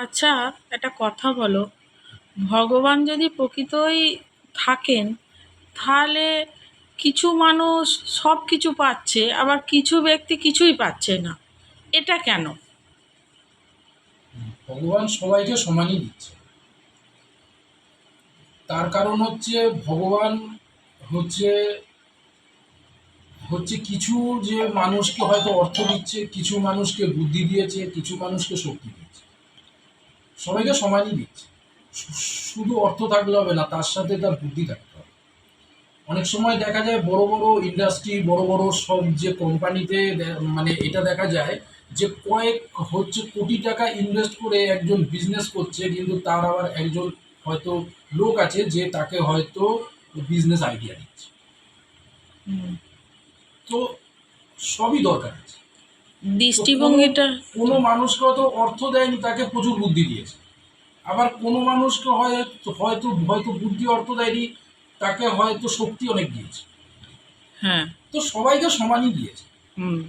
আচ্ছা, একটা কথা বলো, ভগবান যদি প্রকৃতই থাকেন, তাহলে কিছু মানুষ সব কিছু পাচ্ছে, আবার কিছু ব্যক্তি কিছুই পাচ্ছে না। এটা কেন? ভগবান সবাইকে সমানই দিচ্ছে। তার কারণ হচ্ছে ভগবান হচ্ছে হচ্ছে কিছু যে মানুষকে হয়তো অর্থ দিচ্ছে, কিছু মানুষকে বুদ্ধি দিয়েছে, কিছু মানুষকে শক্তি দিচ্ছে। সবাইকে সমানই দিচ্ছে। শুধু অর্থ থাকলে হবে না, তার সাথে তার বুদ্ধি থাকতে হবে। অনেক সময় দেখা যায় বড় বড় ইন্ডাস্ট্রি, বড় বড় সব যে কোম্পানিতে মানে এটা দেখা যায় যে কয়েক কোটি টাকা ইনভেস্ট করে একজন বিজনেস করছে, কিন্তু তার আবার একজন হয়তো লোক আছে যে তাকে হয়তো বিজনেস আইডিয়া দিচ্ছে। হুম, তো সবই দরকার আছে। তো দৃষ্টিভঙ্গিটা। কোনো মানুষকে হয়তো অর্থ দেয়নি, তাকে প্রচুর বুদ্ধি দিয়েছে। আবার কোনো মানুষকে হয়তো হয়তো হয়তো বুদ্ধি অর্থ দেয়নি, তাকে হয়তো শক্তি অনেক দিয়েছে। হ্যাঁ। তো সবাইকে সমানই দিয়েছে। হুম।